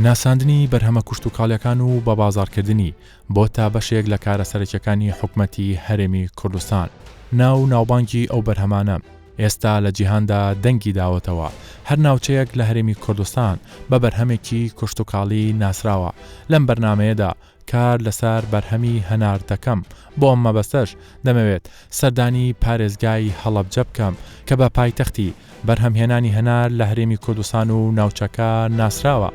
ناساندنی بەرهەمە کوشتوکاڵیەکان و بە بازاڕکردنی بۆ تا بەشێک لە کارە سەرەکیەکانی حکومەتی هەرێمی کوردستان. ناوبانگی ئەو بەرهەمانە ئێستا لە جیهاندا دەنگی داوەتەوە. هەر ناوچەیەک لە هەرێمی کوردستان بە بەرهەمێکی کوشتوکاڵی ناسراوە. لەم بەرنامەیەدا کار لەسەر بەرهەمی هەنار دەکەم، بۆ ئەم مەبەستەش دەمەوێت سەردانی پارێزگای هەڵەبجە بکەم کە بە پایتەختی بەرهەمهێنانی هەنار لە هەرێمی کوردستان و ناوچەکە ناسراوە.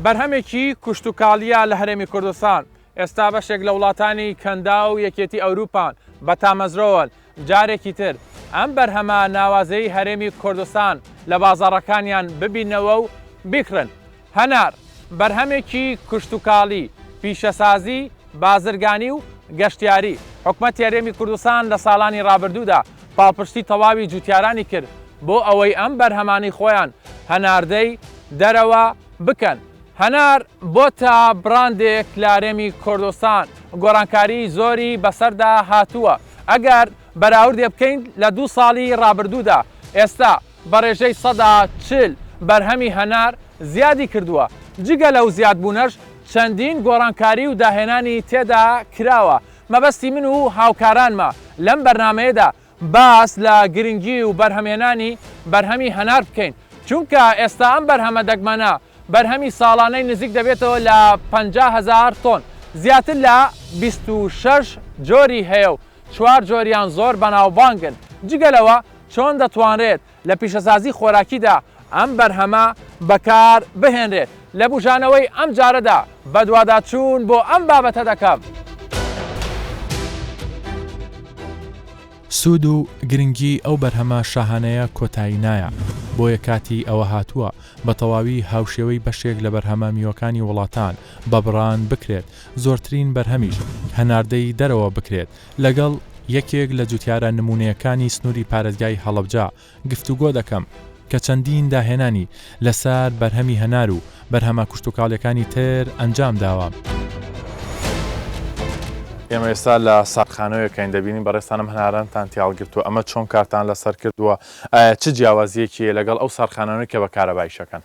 بەرهەمێکی کوشتوکاڵیە لە هەرێمی کوردستان ئێستا بەشێک لە وڵاتانی کەندا و یەکێتی ئەوروپان بە تامەزرۆوە. جارێکی تر ئەم بەرهەمە ناوازەی هەرێمی کوردستان لە بازاڕەکانیان ببینەوە و بیکڕن. هەنار بەرهەمێکی کوشتوکاڵی، پیشەسازی، بازرگانی و گەشتیاری. حکومەتی هەرێمی کوردستان لە ساڵانی ڕابردوودا پاڵپشتی تەواوی جوتیارانی کرد بۆ ئەوەی ئەم بەرهەمانی خۆیان هەناردەی دەرەوە بکەن. هەنار بۆتە براندێک لە هەرێمی کوردستان، گۆڕانکاری زۆری بەسەردا هاتووە. ئەگەر بەراوردێ بکەین لە 2 ساڵی ڕابردوودا ئێستا بە ڕێژەی 140 بەرهەمی هەنار زیادی کردووە. جگە لەو زیادبوونەش چەندین گۆڕانکاری و داهێنانی تێدا کراوە. مەبەستی من و هاوکارانمە لەم بەرنمەیەدا باس لە گرنگی و بەرهەمێنانی بەرهەمی هەنار بکەین، چونکە ئێستا ئەم بەرهەمە دەگمەنە بەرهەمی ساڵانەی نزیک دەبێتەوە لە 50,000 تۆن، زیاتر لە 26 جۆری هەیە و 4 جۆریان زۆر بەناوبانگن. جگەلەوە چۆن دەتوانرێت لە پیشەسازی خۆراکیدا ئەم بەرهەمە بەکار بهێنرێت. لە بژانەوەی ئەم جارەدا بەدواداچوون بۆ ئەم بابەتە دەکەم. سوود و گرنگی ئەو بەرهەمە شاهانەیە کۆتایی نایە، بۆیە کاتی ئەوە هاتووە بە تەواوی هاوشێوەی بەشێک لە بەرهەمە میوەکانی وڵاتان بەبڕان بکرێت، زۆرترین بەرهەمیش هەناردەی دەرەوە بکرێت. لەگەڵ یەکێک لە جوتیارە نمونەیەکانی سنووری پارێزگای هەڵەبجە گفتوگۆ دەکەم کە چەندین داهێنانی لەسەر بەرهەمی هەنار و بەرهەمە کوشتوکاڵیەکانی تر ئەنجام داوە. ئێمە ئێستا لە ساقخانەوەیەکەین دەبینین بەڕێستانم هەنارانتان تیاڵگرتووە. ئەمە چۆن کارتان لەسەر کردووە؟ چ جیاوازیەکی لەگەڵ ئەو ساردخانانەوەی کە بە کارەبایشەکەن؟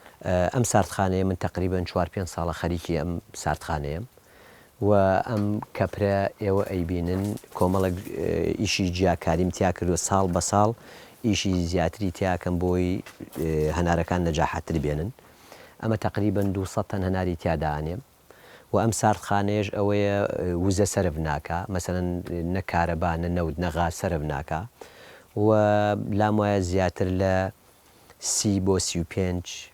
ئەم ساردخانەیە من تقریبا 4-5 ساڵە خەریکی ئەم ساردخانەیەم و ئەم کەپرە ئێوە ئەیبینن کۆمەڵک ئیشی جیاکاریم تیا کردووە، ساڵ بە ساڵ ئیشی زیاتری تیاکەم بۆی هەنارەکان نەجاحەتر بێنن. ئەمە تقریبا 200 تەن هەناری تیادانێم و ئەم ساردخانەیەش ئەوەیە وزە سەرف ناکە، مەسەرەن نەکارەبا نەنەود نەغا سەرف ناکە و لام وایە زیاتر لە 30 بۆ 35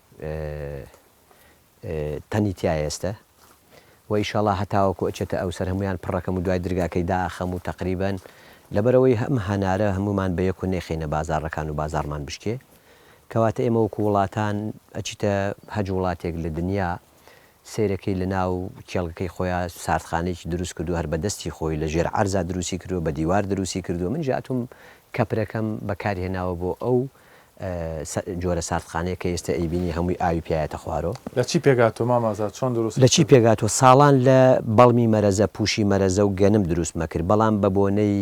تەنی تیا ئێستا و ئیشەڵا هەتاوەکو ئەچێتە ئەو سەر هەمویان پڕەکەم و دوای درگاکەی داخەم و تقریبا لەبەرەوەی هەم هەنارە هەمومان بە یەک و نێخینە بازاڕەکان و بازارمان بشکێ. کەواتە ئێمە وەکو وڵاتان ئەچیتە هەج وڵاتێک لە دنیا سیرەکەی لە ناو کێڵگەکەی خۆیان ساردخانەیەکی دروست کردو، هەر بەدەستی خۆی لە ژێر عەرزا دروستی کردو، بە دیوار دروستی کردو. من جاتوم کەپرەکەم بەکاری هێناوە بۆ ئەو جۆرە ساردخانەیە کە ئێستا ئەیبینی هەمووی ئاوی پیایەتە خوارەوە. لە چی پێگاتۆ مامازات؟ چۆن دروست؟ لە چی پێگاتۆ؟ ساڵان لە بەڵمی مەرەزە، پوشی مەرەزە و گەنم دروست مەکرد، بەڵام بە بۆنەی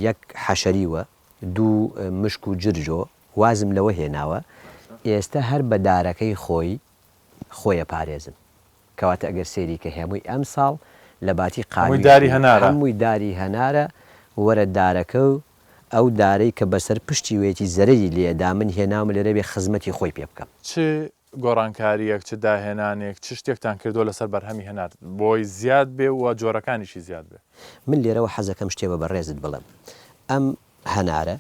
یەک حەشەریوە 2 مشک و جرجۆ وازم لەوە هێناوە. ئێستا هەر بە دارەکەی خۆیە پارێزم. کەواتە ئەگەر سێری کە هەمووی ئەم ساڵ لە باتی قاوی هەمووی داری هەنارە وەرە دارەکە و ئەو دارەی کە بەسەر پشتی وێتی زەرەی لێدا من هێناوم لێرە بێ خزمەتی خۆی پێ بکەم. چ گۆڕانکاریەک، چ داهێنانێک، چ شتێکتان کردووە لەسەر بەرهەمی هەنار بۆی زیاد بێ و جۆرەکانیشی زیاد بێ؟ من لێرەوە حەزەکەم شتێ بە بەڕێزت بڵێم. ئەم هەنارە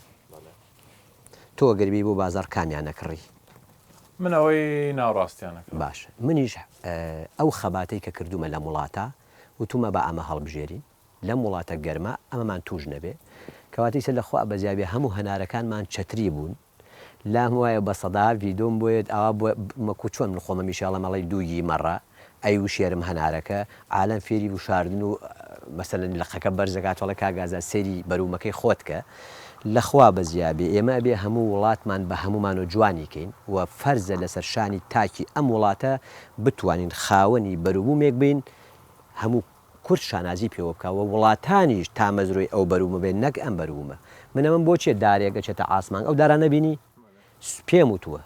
تۆ گەربی بۆ بازار کامیان نەکڕی، من ئەوەی ناوڕاستیانەکە. باش منیش ئەو خەباتەی کە کردومە لە وڵاتە وتومە بە ئەمە هەڵبژێری لەم وڵاتە گەرمە ئەمەمان توش نەبێ. کەواتەی سەر لەخوا بەزیابێ هەموو هەنارەکانمان چەتری بوون. لام وایە بە سەدا ڤیدۆم بۆیێت ئەوە مەکو چۆن من خۆمە میشاڵە مەڵی دووگی مەڕە ئەی وشێرم هەنارەکە عالەم فێری وشاردن و مەسەلەن لەخەکە بەرزەکاتۆڵە کاگازە سێری بەرومەکەی خۆتکە. لەخوا بەزیابێ ئێمە بێ هەموو وڵاتمان بە هەمومان و جوانیکەین و فەرزە لەسەر شانی تاکی ئەم وڵاتە بتوانین خاوەنی بەروبوومێک بین هەموو کورت شانازی پێوە بکەوە وڵاتانیش تامەزرۆی ئەو بەرومە بێت نەک ئەم بەرومە منە من بۆچێ دارێک گەچێتە ئاسمان ئەو دارانە بینی پێم وتووە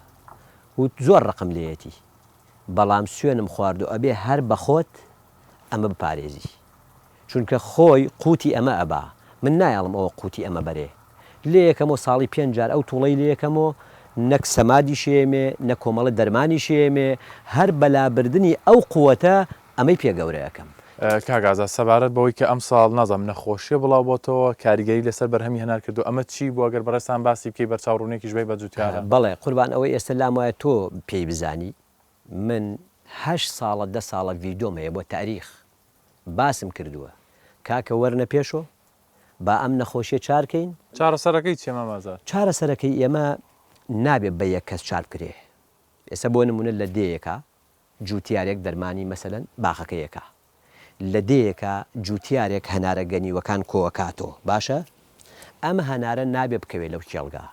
زۆر ڕقم لێتی بەڵام سوێنم خواردو ئەبێ هەر بەخۆت ئەمە بپارێزی چونکە خۆی قوتی ئەمە ئەبا من نایڵم ئەوە قوتی ئەمە بەرێ لێ یەکەمەوە ساڵی 5 جار ئەو توڵەی لێ یەکەمەوە نەک سەمادی شێمێ نە کۆمەڵە دەرمانی شێمێ هەر بەلابردننی ئەو قووەتە ئەمەی پێگەورەیەکەم کاگازە سەبارەت بەوەی کە ئەم ساڵ نازم نەخۆشیە بڵاو بۆتەوە کاریگەری لەسەر بەرهەمی هەنار کردو ئەمە چی بۆ ئەگەر بەڕێستان باسی بکەی بەرچاوڕوونێکیش بێ بە جوتیارە بەڵێ قوربان ئەوەی ئێستا لام وایە تۆ پێی بزانی من 8 ساڵە 10 ساڵە ڤیدۆم هەیە بۆ تاریخ باسم کردووە کاکە وەرنە پێشۆ با ئەم نەخۆشیە چارکەین چارەسەرەکەی چێمە مازار چارەسەرەکەی ئێمە نابێت بە یەک کەس چار بکرێ ئێستا بۆ نمونە لە دەیەکە جوتیارێک دەرمانی مەسەلەن باخەکەیەکە لە دەیەکە جوتیارێک هەنارە گەنیوەکان کۆکاتۆ باشە ئەم هەنارە نابێ بکەوێت لەو کێڵگا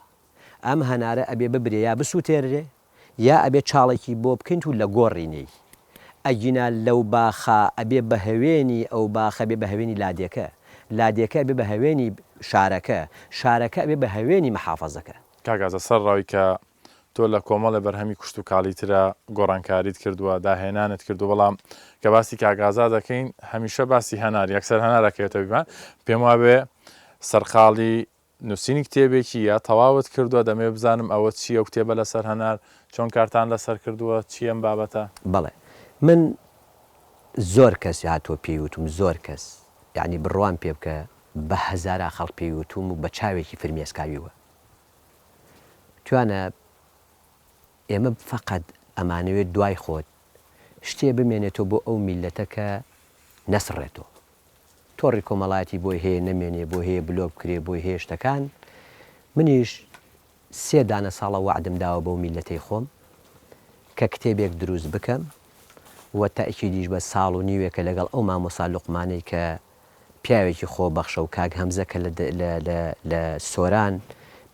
ئەم هەنارە ئەبێ ببرێ یا بسووتێرێ یا ئەبێ چاڵێکی بۆ بکەین و لە گۆڕینەی ئەگینا لەو باخە ئەبێ بە هەوێنی ئەو باخە بێ بە هەوێنی لادێکە بێ بە هەوێنی شارەکە بێ بە هەوێنی مەحافەزەکە کاگازە سەر ڕاوی کە تۆ لە کۆمەڵە بەرهەمی کوشت و کاڵیترە گۆڕانکاریت کردووە داهێنانت کردو بەڵام کە باسی کاگازا دەکەین هەمیشە باسی هەنار یەکسەر هەنارەکەوێتە بیمان پێم وابێ سەرخاڵی نووسینی کتێبێکی یا تەواوت کردووە دەمێ بزانم ئەوە چیە و کتێبە لەسەر هەنار چۆن کارتان لەسەر کردووە چی ئەم بابەتە بەڵێ من زۆر کەس هاتۆ پێیوتم زۆر کەس یعنی بڕوان پێ بکە بە هەزارە خەڵک پێیوتم و بە چاوێکی فرمێسکاویوە توانە ئێمە فقط ئەمانەوێت دوای خۆت شتێ بمێنێتەوە بۆ ئەو میلەتە کە نەسڕێتەوە تۆڕی کۆمەڵایەتی بۆی هەیە نەمێنێ بۆ هەیە بلۆ بکرێ بۆی هەیە شتەکان منیش 3 دانە ساڵە وعدم داوە بەو میلەتەی خۆم کە کتێبێک دروست بکەم وە تاکیدیش بە ساڵ و نیوێکە لەگەڵ ئەو مامۆسا لوقمانەی کە پیاوێکی خۆبەخشە و کاک هەمزەکە لە سۆران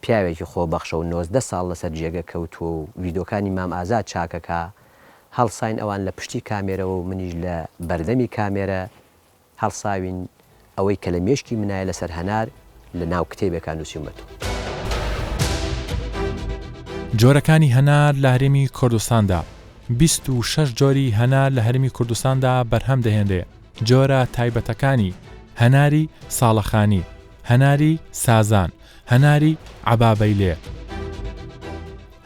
پیاوێکی خۆبەخشە و 19 ساڵ لەسەر جێگە کەوتووە و ڤیدۆکانی مام ئازاد چاکەکە هەڵساین ئەوان لە پشتی کامێرەوە و منیش لە بەردەمی کامێرە هەڵساوین ئەوەی کە لە مێشکی منایە لەسەر هەنار لە ناو کتێبێکان نووسیومەتەوە جۆرەکانی هەنار لە هەرێمی کوردستاندا 26 جۆری هەنار لە هەرێمی کوردستاندا بەرهەم دەهێنرێ جۆرە تایبەتەکانی هەناری ساڵەخانی هەناری سازان هەناری عەبابەیلێ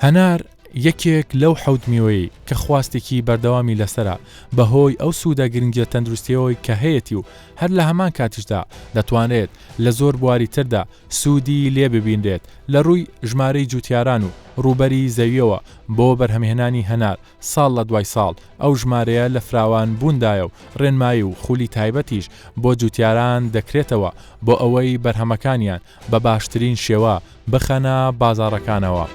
هەنار یەکێک لەو حەوت میوەیە کە خواستێکی بەردەوامی لەسرە بەهۆی ئەو سوودە گرنگە تەندروستیەوەی کە هەیەی و هەر لە هەمان کاتیشدا دەتوانێت لە زۆر بواری تردا سوودی لێ ببیندرێت لە ڕووی ژمارەی جوتیاران و ڕووبەری زەویەوە بۆ بەرهەمهێنانی هەنار ساڵ لە دوای ساڵ ئەو ژمارەیە لە فراوان بووندایە و ڕێنمایی و خولی تایبەتیش بۆ جوتیاران دەکرێتەوە بۆ ئەوەی بەرهەمەکانیان بە باشترین شێوە بخەنە بازاڕەکانەوە.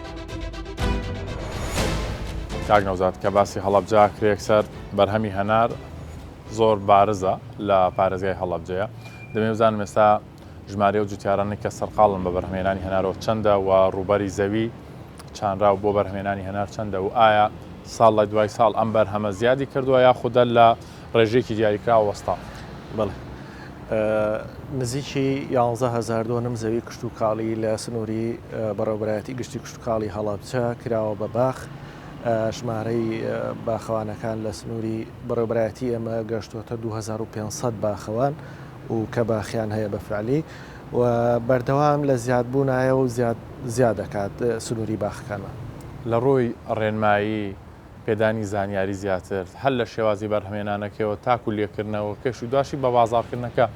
کاگنەوزات کە باسی هەڵەبجا کرێکسەر بەرهەمی هەنار زۆر بارزە لە پارێزگای هەڵەبجەیە دەمێ بزانم ئێستا ژمارە و جوتیارانی کە سەرقاڵن بە بەرهەمهێنانی هەنارەوە چەندە و ڕووبەری زەوی چانراو بۆ بەرهەمهێنانی هەنار چەندە و ئایا ساڵ لە دوای ساڵ ئەم بەرهەمە زیادی کردووە یا خودە لە ڕێژێکی دیاریکراوە وەستا بڵێ نزیکی 11,000 دۆنم زەوی کشت و کاڵی لە سنووری بەڕێوەبەرایەتی گشتی کشت و کاڵی هەڵەبجە کراوە بە باخ ژمارەی باخەوانەکان لە سنووری بەڕێوەبەرایەتی ئێمە گەشتوتە 2500 باخەوان و کە باخیان هەیە بەفعلی و بەردەوام لە زیادبوونایە و زیاد دەکات سنووری باخەکانە لە ڕۆی ڕێنمایی پێدانی زانیاری زیاتر هەر لە شێوازی بەرهەمهێنانەکەەوە تاکو لێکردنەوە کەش و دواشی بە بازاڕکردنەکە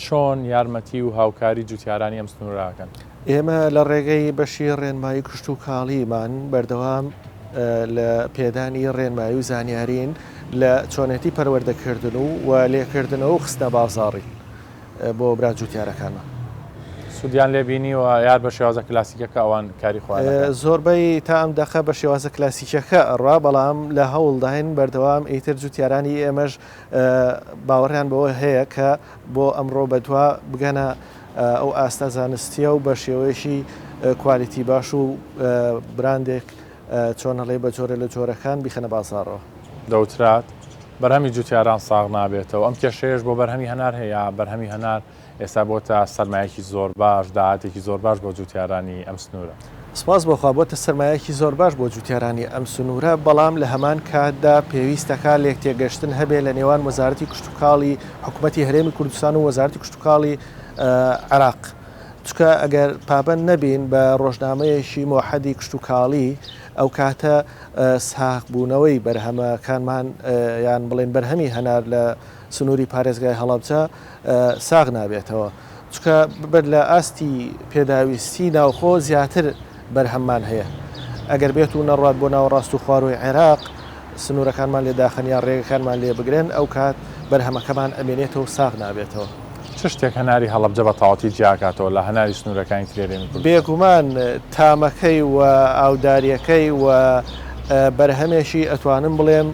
چۆن یارمەتی و هاوکاری جوتیارانی ئەم سنووراکەن ئێمە لە ڕێگەی بەشی ڕێنمایی کشت و کاڵیمان بەردەوام لە پێدانی ڕێنمایی و زانیارین لە چۆنێتی پەروەردەکردن و لێکردنەوە و خستە بازاڕی بۆ برا جوتیارەکانە سوودیان لێبینیەوە یار بە شێوازە کلاسیکەکە ئەوان کاری خۆیان زۆربەی تا ئەم دەخە بە شێوازە کلاسیکەکە ئەڕوا بەڵام لە هەوڵداین بەردەوام ئیتر جوتیارانی ئێمەش باوەڕیان بەوە هەیە کە بۆ ئەمڕۆ بەدوا بگەنە ئەو ئاستا زانستیە و بە شێوەیەشی کوالیتی باش و براندێک چۆن هەڵێ بە جۆرە لە جۆرەکان بیخەنە بازاڕەوە دەوترات بەرهەمی جوتیاران ساغ نابێتەوە ئەم کێشەیەش بۆ بەرهەمی هەنار هەیە بەرهەمی هەنار ئێستا بۆتە سەرمایەکی زۆر باش داهاتێکی زۆر باش بۆ جوتیارانی ئەم سنوورە سپاس بۆخوا بۆتە سەرمایەکی زۆر باش بۆ جوتیارانی ئەم سنوورە بەڵام لە هەمان کاتدا پێویستەکە لێک تێگەشتن هەبێ لە نێوان وەزارەتی کشتتوکاڵی حکوومەتی هەرێمی کوردستان و وەزارەتی کشتتوکاڵی عێراق چکە ئەگەر پابند نەبین بە ڕۆژنامەیەشی مۆحەدی کشتتوکاڵی ئەو کاتە ساغبوونەوەی بەرهەمەکانمان یان بڵێن بەرهەمی هەنار لە سنووری پارێزگای هەڵەبجە ساغ نابێتەوە چکە بەر لە ئاستی پێداویستی ناوخۆ زیاتر بەرهەممان هەیە ئەگەر بێت و نەڕات بۆ ناوەڕاست و خواروی عێراق سنوورەکانمان لێ داخەنیان ڕێگەکانمان لێ بگرێن ئەو کات بەرهەمەکەمان ئەمێنێتەوە ساغ نابێتەوە چ شتێک هەناری هەڵەبجە بە تەواوەتی جیاکاتەوە لە هەناری سنوورەکانی ترێرێمی کورد بێگومان تامەکەی و ئاوداریەکەی و بەرهەمێشی ئەتوانم بڵێم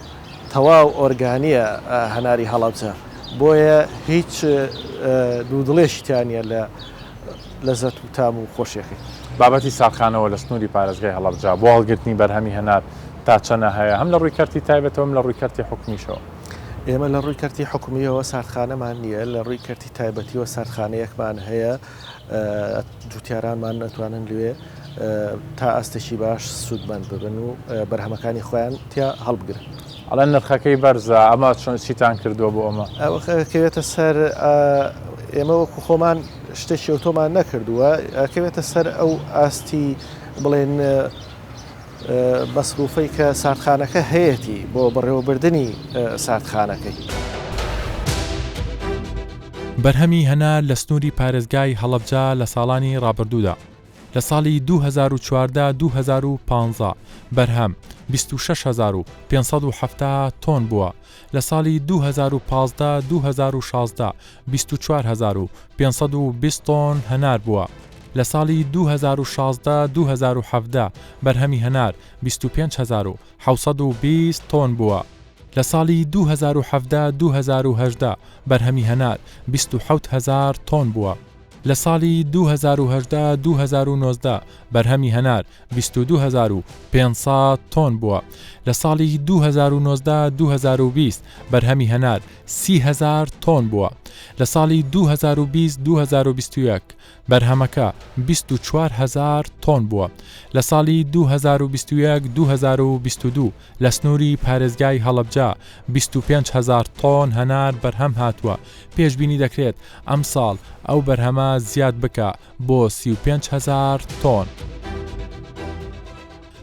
تەواو ئۆرگانیە هەناری هەڵەبجە بۆیە هیچ دوودڵێشتیانە لە لەزەت و تام و خۆشیەکەی بابەتی ساخانەوە لە سنووری پارێزگای هەڵەبجە بۆ هەڵگرتنی بەرهەمی هەنار تا چەنە هەیە هەم لە ڕوویکەرتی تایبەتەوەم لە ڕوویکەرتی حکومیشەوە ئێمە لە ڕوویکەرتی حکومیەوە ساردخانەمان نییە لە ڕوویکەرتی تایبەتیەوە ساردخانەیەکمان هەیە جوتیارانمان نەتوانن لێ تا ئەستێکی باش سوودمەند ببن و بەرهەمەکانی خۆیان تیا هەڵبگرن ئەڵێ نرخەکەی بەرزە ئەمە چۆن چیتان کردووە بۆ ئەمە کەوێتە سەر ئێمە وەکو خۆمان شتێکی ئۆتۆمان نەکردووە کەوێتە سەر ئەو ئاستی بڵێن مەسروفەی کە ساردخانەکە هەیەی بۆ بەڕێوەبردننی ساردخانەکەی بەرهەمی هەنار لە سنووری پارێزگای هەڵەبجە لە ساڵانی ڕابردوودا لە ساڵی 2014-2015 بەرهەم 26,570 تۆن بووە لە ساڵی 2015-2016 24,520 تۆن هەنار بووە لە ساڵی 2016-2017 بەرهەمی هەنار 25,720 تۆن بووە لە ساڵی 2017-2018 بەرهەمی هەنار 27,000 تۆن بووە لە ساڵی 2018-2019 بەرهەمی هەنار 22,500 تۆن بووە لە ساڵی 2019-2020 بەرهەمی هەنار 30,000 تۆن بووە لە ساڵی 2020-2021 بەرهەمەکە 24,000 تۆن بووە لە ساڵی 2021-2022 لە سنووری پارێزگای هەڵەبجە 25,000 تۆن هەنار بەرهەم هاتووە پێشبینی دەکرێت ئەم ساڵ ئەو بەرهەمە زیاد بکە بۆ 35,000 تۆن.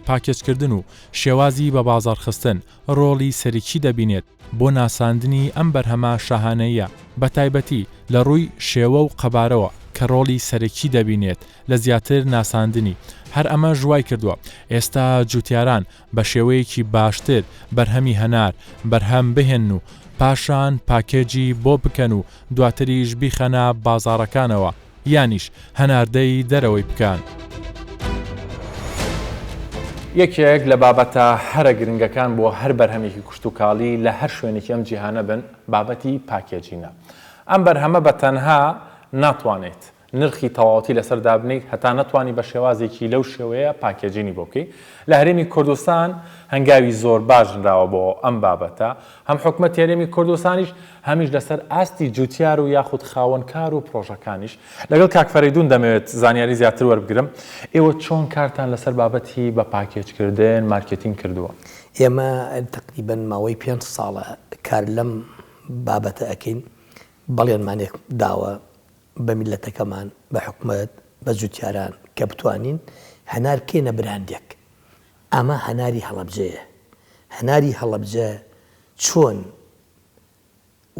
پاکێجکردن و شێوازی بە بازاڕخستن ڕۆڵی سەرەکی دەبینێت بۆ ناساندنی ئەم بەرهەمە شاهانەیە بە تایبەتی لە ڕووی شێوە و قەبارەوە کە ڕۆڵی سەرەکی دەبینێت لە زیاتر ناساندنی هەر ئەمە ژوای کردووە ئێستا جوتیاران بە شێوەیەکی باشتر بەرهەمی هەنار بەرهەم بهێن و پاشان پاکێجی بۆ بکەن و دواتریش بیخەنە بازاڕەکانەوە یانیش هەناردەی دەرەوەی بکەن. یەکێک لە بابەتە هەرە گرنگەکان بۆ هەر بەرهەمێکی کشتتوکاڵی لە هەر شوێنێکی ئەم جیهانە بن بابەتی پاکێجینە. ئەم بەرهەمە بە تەنها ناتوانێت نرخی تەواوەتی لەسەر دابنیت هەتا نەتوانی بە شێوازێکی لەو شێوەیە پاکێجینی بۆ بکەیت. لە هەرێمی کوردستان هەنگاوی زۆر باشنراوە بۆ ئەم بابەتە هەم حکومەتی هەرێمی کوردستانیش هەمیش لەسەر ئاستی جوتیار و یاخود خاوەنکار و پرۆژەکانیش لەگەڵ کاک فەریدون دەمەوێت زانیاری زیاتر وەربگرم. ئێوە چۆن کارتان لەسەر بابەتی بە پاکێجکردن مارکێتینگ کردووە؟ ئێمە تقریبا ماوەی 5 ساڵە کار لەم بابەتە ئەکەین بەڵێنمانێک داوە بە میلەتەکەمان بە حکومەت بە جوتیاران کە بتوانین هەنار کێنە براندێک. ئەمە هەناری هەڵەبجەیە. هەناری هەڵەبجە چۆن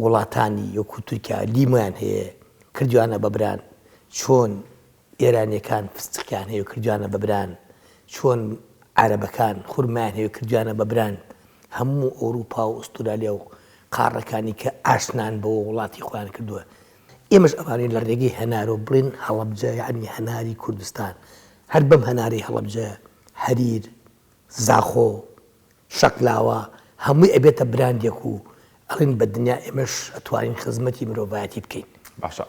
وڵاتانی وەکو تورکیا لیمۆیان هەیە کردوانە بەبران، چۆن ئێرانیەکان فستقیان هەیە و کردوانە بەبران، چۆن عەرەبەکان خورمایان هەیە و کردوانە بەبران، هەموو ئەوروپا و ئوسترالیا و قاڕەکانی کە ئاشنان بۆ وڵاتی خۆیان کردووە. ئێمەش ئەوانەی لە ڕێگەی هەنار و بڵێن هەڵەبجە یعنی هەناری کوردستان هەر بەم هەناری هەڵەبجە هەریر، زاخۆ، شەکلاوە هەمووی ئەبێتە براندێک و ئەڵێن بە دنیا ئێمەش ئەتوانین خزمەتی مرۆڤایەتی بکەین. باشە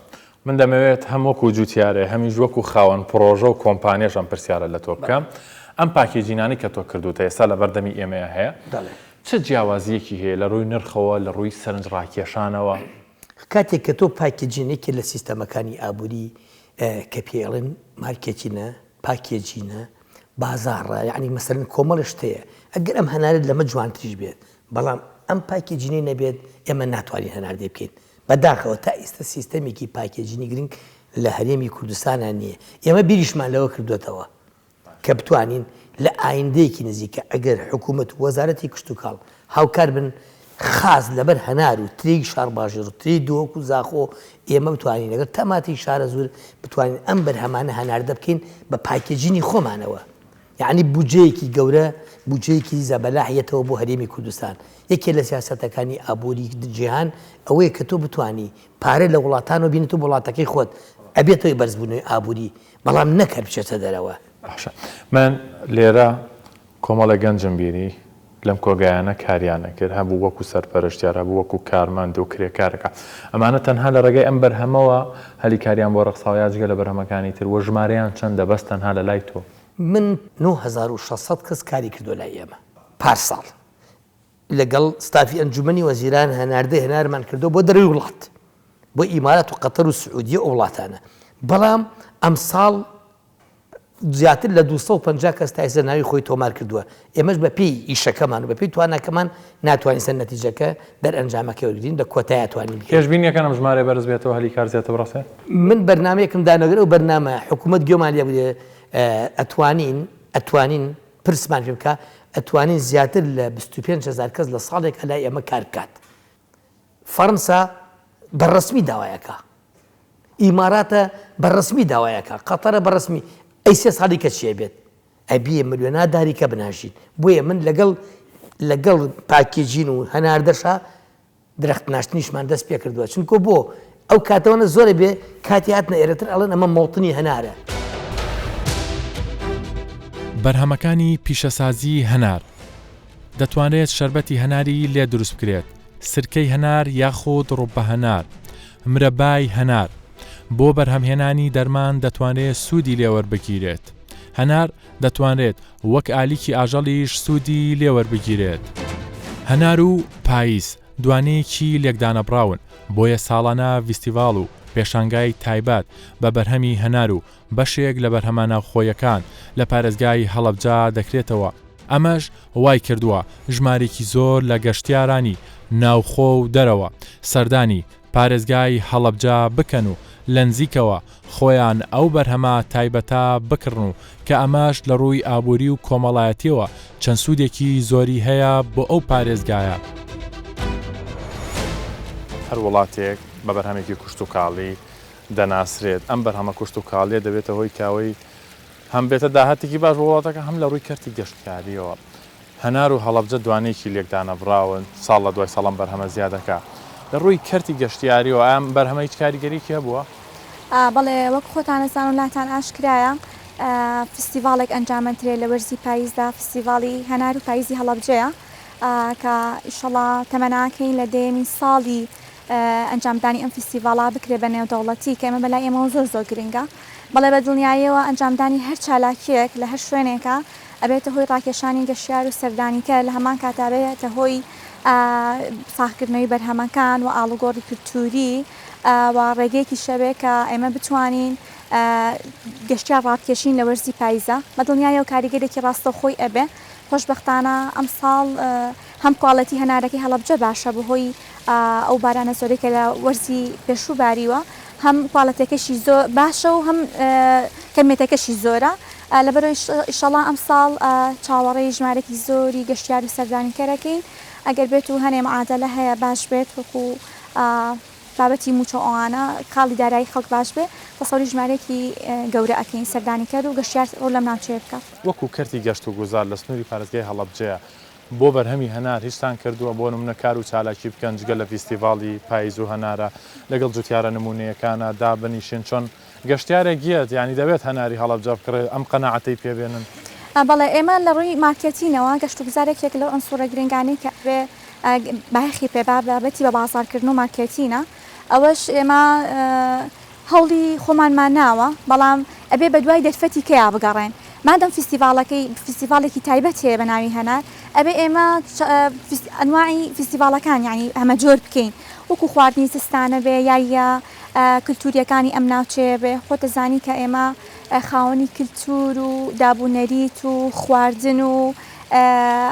من دەمەوێت هەم وەکو جوتیارە هەمیش وەکو خاوەن پرۆژە و کۆمپانیەشم پرسیارە لە تۆ بکەم. ئەم پاکێجینانی کە تۆ کردوتە ئێستا لە بەردەمی ئێمەیە هەیە چه جیاوازیەکی هەیە لە ڕووی نرخەوە لە ڕووی سەرنج ڕاکێشانەوە؟ کاتێک کە تۆ پاکێجینێکی لە سیستەمەکانی ئابووری کە پێڵن مارکێتینە پاکێجینە بازاڕە یعنی مەسەرن کۆمەڵ شتەیە ئەگەر ئەم هەنارێت لەمە جوانتریش بێت بەڵام ئەم پاکێجینەی نەبێت ئێمە ناتوانین هەناردێ بکەین بەداخەوە تا ئێستا سیستەمێکی پاکێجینی گرنگ لە هەرێمی کوردستانە نییە ئێمە بیریشمان لەوە کردوێتەوە کە بتوانین لە ئایندەیەکی نزیکە ئەگەر حکوومەت وەزارەتی کشت و کاڵ هاوکار بن خاز لەبەر هەنار و تری شار باژێر و تری دۆک و زاخۆ ئێمە بتوانین لەگەر تەماتی شارە زۆر بتوانین ئەم بەرهەمانە هەناردە بکەین بە پاکێجینی خۆمانەوە یعنی بودجەیەکی گەورە بودجەیەکی زەبەلاحیەتەوە بۆ هەرێمی کوردستان یەکێ لە سیاسەتەکانی ئابووری جیهان ئەوەیە کە تۆ بتانی پارە لە وڵاتانەوە بینێت و وڵاتەکەی خۆت ئەبێتەوەی بەرزبوونەوەی ئابووری بەڵام نەکە بچێتە دەرەوە. من لێرە کۆمەڵە گەنجم بینی لەم کۆگایانە کاریانە کرد هەبوو وەکو سەرپەرشتیارە بوو وەکو کارمەند و کرێکارەکە ئەمانە تەنها لە ڕێگەی ئەم بەرهەمەوە هەلی کاریان بۆ ڕقساویا جگە لە بەرهەمەکانی تر وە ژمارەیان چەندە بەس تەنها لە لای تۆ؟ من 9600 کەس کاری کردو لای ئێمە پارساڵ لەگەڵ ستافی ئەنجومەنی وەزیران هەناردەی هەنارمان کردو بۆ دەروی وڵات بۆ ئیمارەت و قەتەر و سعودیە ئەو وڵاتانە بەڵام ئەم ساڵ زیاتر لە 250 کەس تا ئێستا ناوی خۆی تۆمار کردووە ئێمەش بە پێی ئیشەکەمان و بە پێی توانەکەمان ناتوانین سەر نەتیجەکە دەرئەنجامەکە وەرگرین لە کۆتای توانین پێشبینیەکەم ژمارە بەرز بێتەوە هەلی کار زیاتر بڕسێ من بەرنمەیەکم دانەگەر و بەرنامە حکوومەت گوێمان لێ بودێ ئەتوانین پرسمان پێ بکە ئەتوانین زیاتر لە 25,000 کەس لە ساڵێک لای ئێمە کار بکات فەڕەنسا بەڕسمی داوایەکە ئیماراتە بەڕسمی داوایەکە قەتەرە بەڕسمی ئەی سێ ساڵی کە چیە بێت ئەبیە ملیۆنا داریکە بناشین بۆیە من لەگەڵ پاکێجین و هەناردەشا درەخت ناشتنیشمان دەست پێ کردووە چونکە بۆ ئەو کاتەوەنە زۆرە بێ کاتی هاتنە ئێرەتر ئەڵێن ئەمە مڵتنی هەنارە. بەرهەمەکانی پیشەسازی هەنار دەتوانرێت شەربەتی هەناری لێ دروست بکرێت سرکەی هەنار یاخود ڕوبە هەنار مرەبای هەنار بۆ بەرهەمهێنانی دەرمان دەتوانرێت سوودی لێوەربگیرێت هەنار دەتوانرێت وەک ئالیکی ئاژەڵیش سوودی لێوەربگیرێت هەنار و پاییز دوانەیەکی لێکدانەبراون بۆیە ساڵانە ڤیستیڤاڵ و پێشانگای تایبەت بە بەرهەمی هەنار و بەشێک لە بەرهەمانە خۆیەکان لە پارێزگای هەڵەبجا دەکرێتەوە ئەمەش وای کردووە ژمارێکی زۆر لە گەشتیارانی ناوخۆ و دەرەوە سەردانی پارێزگای هەڵەبجا بکەن و لە نزیکەوە خۆیان ئەو بەرهەمە تایبەتە بکڕن و کە ئەمەش لە ڕووی ئابووری و کۆمەڵایەتیەوە چەند سوودێکی زۆری هەیە بۆ ئەو پارێزگایە. هەر وڵاتێک بە بەرهەمێکی کوشت و کاڵی دەناسرێت ئەم بەرهەمە کوشت و کاڵیە دەبێتە هۆی کاوەی هەم بێتە داهاتێکی باش وڵاتەکە هەم لە ڕووی کەرتی گەشتکاریەوە هەنار و هەڵەبجە دوانەیەکی لێکدانەبراون ساڵ لە دوای ساڵم بەرهەمە زیادەکە لە ڕووی کەرتی گەشتیاریەوە ئەم بەرهەمە هیچ کاریگەریەکی هەبووە؟ بەڵێ وەک خۆتانەزان و لاتان ئاشکرایە فستیڤالێک ئەنجامەندرێ لە وەرزی پاییزدا فستیڤاڵی هەنار و پاییزی هەڵەبجەیە کە ئیشەڵا تەمەناکەین لە دێمی ساڵی ئەنجامدانی ئەم فستیڤاڵا بکرێ بە نێودەوڵەتی کە ئێمە بەلای ئێمە زۆر گرنگە بەڵێ بە دڵنیاییەوە ئەنجامدانی هەر چالاکیەک لە هەر شوێنێکە ئەبێتە هۆی ڕاکێشانی گەشتیار و سەردانیکە لە هەمان کاتابێتە هۆی ساختکردنەوەی بەرهەمەکان و ئاڵوگۆڕی کولتوری و ڕێگەیەکی شەبێ کە ئێمە بتوانین گەشتیار ڕابکێشین لە وەرزی پاییزە بە دڵنیایەوە کاریگەرێکی ڕاستە خۆی ئەبێ خۆشبەختانە ئەم ساڵ هەم کوالەتی هەنارەکەی هەڵەبجە باشە بەهۆی ئەو بارانە زۆرێکە لە وەرزی پێشوو باریوە هەم کوالەتەکەشی زۆر باشە و هەم کەمێتەکەشی زۆرە لەبەرەوەی ئیشەڵا ئەم ساڵ چاوەڕێی ژمارەی زۆری گەشتیار و سەردانیکەرەکەین ئەگەر بێت و هەنێ معادلە هەیە باش بێت وەکو بابەتی موچە ئەوانە کاڵی دارایی خەڵک باش بێ تەسەوری ژمارەیەکی گەورە ئەکەین سەردانیکەر و گەشتیار ڕۆ لەم ناوچەیە بکات وەکو کەرتی گەشت و گوزار لە سنووری پارێزگای هەڵەبجەیە بۆ بەرهەمی هەنار هیچتان کردووە بۆ نمونە کار و چالاکی بکەن جگە لە فیستیڤاڵی پاییز و هەنارە لەگەڵ جوتیارە نمونەیەکانە دابنیشن چۆن گەشتیارێک گیەت ینی دەبێت هەناری هەڵەبجە بکڕێت ئەم قەناعەتەی پێبێنن بەڵێ ئێمە لە ڕووی مارکێتینەوە گەشت و گوزارێکێک لەو ئەنسوورە گرنگانی کە بێ باخی پێبا بابەتی بە بازارکردن و مارکێتینە ئەوەش ئێمە هەوڵی خۆمانمان ناوە بەڵام ئەبێ بە دوای دەرفەتی کەیا بگەڕێن مادەم فستیڤالێکی تایبەت هەیە بە ناوی هەنار ئەبێ ئێمە ئەنواعی فیستیڤالەکان یعنی ئەمە جۆر بکەین وەکو خواردنی زستانە بێ یاە کللتوریەکانی ئەم ناوچەیە بێ خۆتەزانی کە ئێمە خاوەنی کللتور و دابوونەریت و خواردن و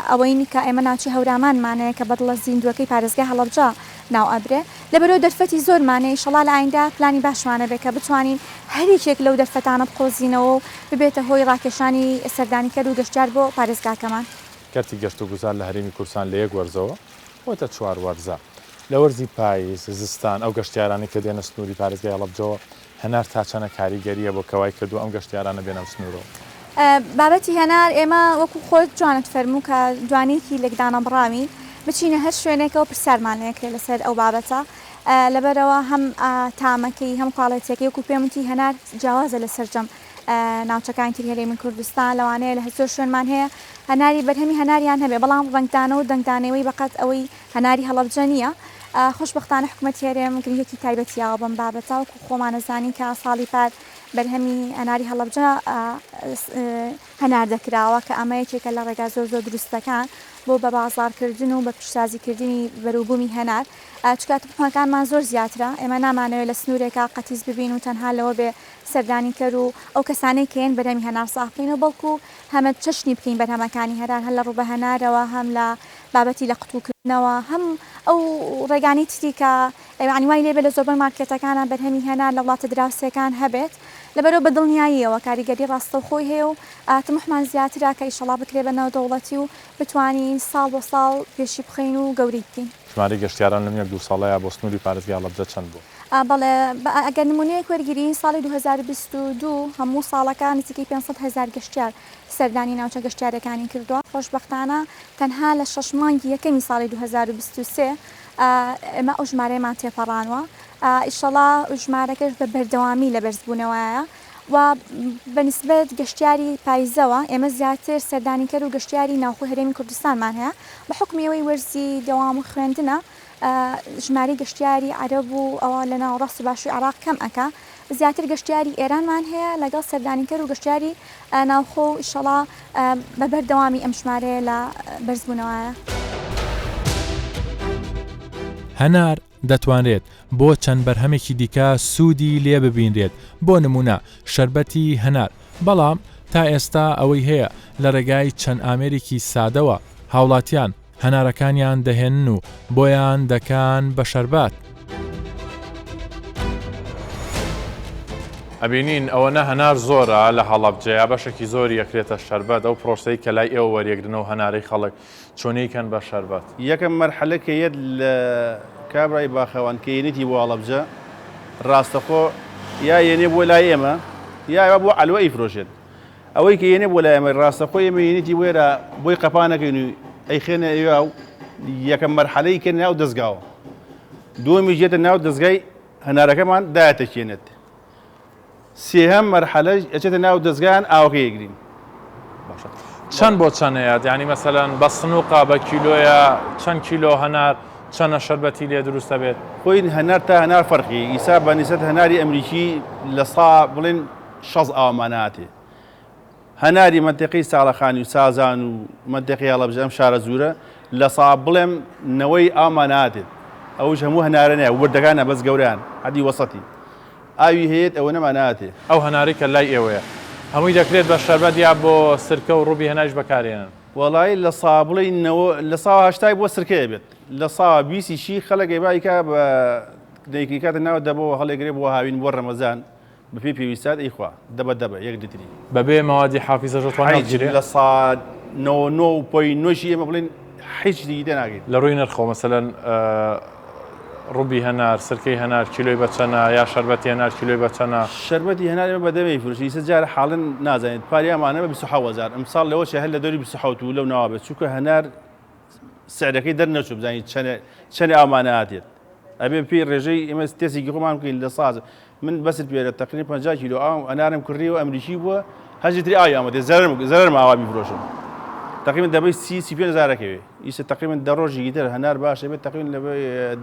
ئەوەینی کە ئێمە ناوچی هەورامانمانەیە کە بەدڵە زیندوەکەی پارێزگای هەڵەبجە ناو ئەبرێ لەبەرەوە دەرفەتی زۆرمانەیە شەڵا لە ئایندا پلانی باشمانە بێت کە بتوانین هەریکێک لەو دەرفەتانە بقۆزینەوە و ببێتە هۆی ڕاکێشانی سەردانیکەر و گەشتیار بۆ پارێزگاکەمان. کەرتی گەشت و گوزار لە هەرێمی کوردستان لە یەک وەرزەوە بۆتە 4 وەرزە لە وەرزی پاییز زستان ئەو گەشتیارانی کە دێنە سنووری پارێزگای هەڵەبجەوە هەنار تا چەنە کاریگەریە بۆ کەوای کردو ئەم گەشتیارانە بێنە سنوورەوە. بابەتی هەنار ئێمە وەکو خۆت جوانت فەرموو کە جوانێکی لەگدانە بڕامی بچینە هەر شوێنێکەوە پرسیارمانەیەکرێت لەسەر ئەو بابەتە لەبەرەوە هەم تامەکەی هەم قاڵەتەکەی وەکو پێموتی هەنار جیاوازە لە سەررجەم ناوچەکانی تری هەرێمی کوردستان لەوانەیە لە زۆر شوێنمان هەیە هەناری بەرهەمی هەناریان هەبێ بەڵام ڕنگدانە و دەنگدانەوەی بەقەت ئەوەی هەناری هەڵەبجە نییە. خۆشبەختانە حکوومەت هێرێم گرنگێکی تایبەتیەوە بەم بابەتە وەکو خۆمانەزانی کە ساڵی پار بەرهەمی هەناری هەڵەبجە هەنار دەکراوە کە ئەمە یەکێکە لە ڕێگا زۆر دروستەکان بۆ بە بازارکردن و بە پیشسازیکردنی بەروبوومی هەنار چکات بخۆنەکانمان زۆر زیاترە ئێمە نامانەوێت لە سنوورێکا قەتیز ببین و تەنها لەوە بێ سەردانی کەر و ئەو کەسانەی کەێن بەرهەمی هەنار ساحبکەینەوە بەڵکو هەمە چەشنی بکەین بەرهەمەکانی هەران هەر لە ڕوبە هەنارەوە هەم لە بابەتی لە قوتوکردنەوە هەم ئەو ڕێگانی تری کە عنی وای لێبێ لە زۆربەی مارکێتەکانە بەرهەمی هەنار لە وڵاتە دراوسەکان هەبێت لەبەرەوە بەدڵنیاییەوە کاریگەری ڕاستەوخۆی هەیە و تەمەحمان زیاترا کە ئیشەڵا بکرێ بە ناودەوڵەتی و بتوانین ساڵ بۆ ساڵ پێشی بخەین و گەوری بکەین. ژمارەی گەشتیاران لەم 1-2 ساڵەیە بۆ سنووری پارێزگای هەڵەبجە چەند بوو؟ بەڵێ ئەگەر نمونەیەک وەرگرین ساڵی 2022 هەموو ساڵەکان نزیکەی 500,000 گەشتیار سەردانی ناوچە گەشتیارەکانی کردووە. خۆشبەختانە تەنها لە 6 مانگی یەکەمی ساڵی 2023 ئێمە ئەو ژمارەیەمان تێپەڕانوە ئیشەڵا ژمارەکەش بە بەردەوامی لە بەرزبوونەوەیە و بەنسبەت گەشتیاری پاییزەوە ئێمە زیاتر سەردانیکەر و گەشتیاری ناوخۆی هەرێمی کوردستانمان هەیە بە حکمیەوەی وەرزی دەوام و خوێندنە ژماری گەشتیاری عەرەب و ئەوە لە ناوەڕاستی باشووری عێراق کەم ئەکا زیاتر گەشتیاری ئێرانمان هەیە لەگەڵ سەردانیکەر و گەشتیاری ناوخۆ و ئیشەڵا بە بەردەوامی ئەم ژمارەیە لە بەرزبوونەوەیە. هەنار دەتوانرێت بۆ چەند بەرهەمێکی دیکە سوودی لێ ببینرێت بۆ نمونە شەربەتی هەنار بەڵام تا ئێستا ئەوەی هەیە لە ڕێگای چەند ئامێرێکی سادەوە هاوڵاتیان هەنارەکانیان دەهێنن و بۆیان دەکان بە شەربات. ئەبینین ئەوەنە هەنار زۆرە لە هەڵەبجەیە بەشێکی زۆری یەکرێتە شەربەت ئەو پرۆسەی کە لای ئێوە وەریەگرنەوە هەنارەی خەڵک چۆنیکەن بە شەربەت. یەکەم مەرحەلە کە یەک لە کابرای باخەوان کە یێنێتی بۆ هەڵەبجە ڕاستەخۆ یا یێنێ بۆ لای ئێمە یا بۆ ئەلوە ئیفرۆشێت ئەوەی کە یێنێ بۆ لای ئێمە ڕاستەخۆ ئێمە یێنێتی وێرە بۆی قەپانەکەین و ئەیخێنە ئێوە و یەکەم مەرحەلەی کە ناو دەستگاوە دووەمی ژێتە ناو دەستگای هەنارەکەمان دایەتەکێنێت سێهەم مەرحەلەش ئەچێتە ناو دەستگایان ئاوەکە یەگرین. چەند بۆ چەندەیە یعنی مەسەلەن بە سنووقا بە کیلۆیە چەند کیلۆ هەنار چەنە شەربەتی لێ دروستە بێت؟ خۆی هەنار تا هەنار فەرقی ئیسا بە نسبەت هەناری ئەمریکی لە سا بڵێن 6 ئاوماناتێ هەناری منتیقی ساڵەخانی و سازان و منتیقی هەڵەبجە ئەم شارە زورە لە سا بڵێم نەوەی ئاماناتێت ئەوش هەموو هەنارە نیە وردەکانە بەس گەوریان حەدی وەسەتی ئاوی هەیەت ئەوە نەماناتێ. ئەو هەناری کە لای ئێوەیە هەمووی دەکرێت بە شەربەت یا بۆ سرکە و ڕووبی هەناریش بەکارێنن؟ وەڵی لە سا بڵێنەوە لە سا هەشتای بۆ سرکەیە بێت لە سا بیسیشی خەڵک ئێبایکە بە دەیکی کاتە ناو دەبەوە هەڵێگرێ بۆ هاوین بۆ ڕەمەزان بە پێی پێویستات ئەیخوا دەبە یەک لتری بەبێ مەوادی حافیزە ژەتوانێت لە سا 9.9 ئێمە بڵێن هیچ دیگە ناگەین. لە ڕووی نرخۆ مەسەلەن ڕووبی هەنار سرکەی هەنار کیلۆی بەچەنە یا شەربەتی هەنار کیلۆی بەچەنە؟ شەربەتی هەنار ئێمە بەدەمەی فروشی سەجارە حاڵن نازانێت پاریامانە بە 27000 ئەمساڵ لەوە هەر لە دەوری 27 و لەو ناوابێت چونکە هەنار سعرەکەی دەرنەچوو بزانیت چەند ئامانەهاتێت ئەبێ پێی ڕێژەی ئێمە تێسێکی خۆمان بکەین لە ساز من بەست پێرە تقریبا 50 کیلۆ ئاو ئەنارم کڕی و ئەمریکی بووە هەژتری ئاوی ئامادە زەرم ئاوا بیفرۆشم تقریبا دەبەی 35,000ەکەوێ ئیسە تقریبا دە ڕۆژی تر هەنار باشە بێت تقریبا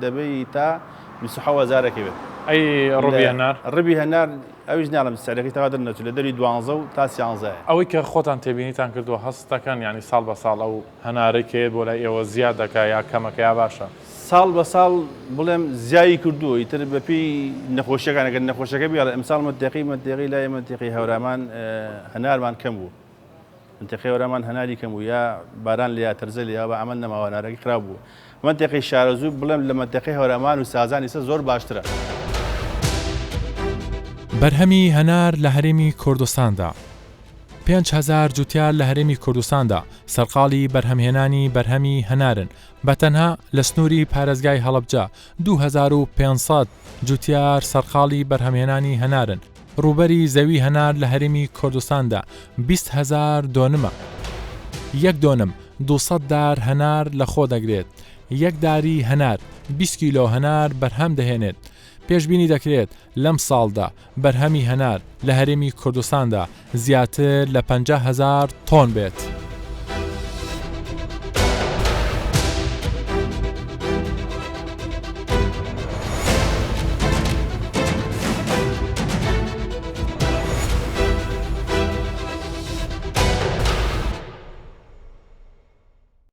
دەبەی تا 27,000 بێت ئەی ڕوبی هەنار ڕبی هەنار ئەویش ناڵم سعرەکەی تاوا دەرنەچوو لە دەری 12 تا 13 ئەوەی کە خۆتان تێبینیتان کردووە هەستەکەن ینی ساڵ بە ساڵ ئەو هەنارەی کێ بۆ لای ئێوە زیاد دەکا یا کەمەکە یا باشە ساڵ بە ساڵ بڵێم زیایی کردووە ئیتر بەپی نەخۆشیەکانەکە نەخۆشەکە بیاڵە ئەمساڵ مەتەقی لای منتیقی هەورامان هەنارمان کەم بوو منتیقی هەورامان هەناری کەم بوو یا باران لیا تەرزە لیا بە ئەمە نەماوە هەنارەکەی خراپ بوو منتیقی شارەزوو بڵێم لە منتیقی هەورامان و سازان ئێستا زۆر باشترە بەرهەمی هەنار لە هەرێمی کوردستاندا 5,000 جوتیار لە هەرێمی کوردستاندا سەرقاڵی بەرهەمهێنانی بەرهەمی هەنارن بەتەنها لە سنووری پارێزگای هەڵەبجە 2500 جوتیار سەرقاڵی بەرهەمهێنانی هەنارن ڕوبەری زەوی هەنار لە هەرێمی کوردستاندا 20,000 دۆنمە یەک دۆنم 200 دار هەنار لە خۆ دەگرێت یەک داری هەنار 20 کیلۆ هەنار بەرهەم دەهێنێت پێشبینی دەکرێت لەم ساڵدا بەرهەمی هەنار لە هەرێمی کوردستاندا زیاتر لە 50,000 تۆن بێت.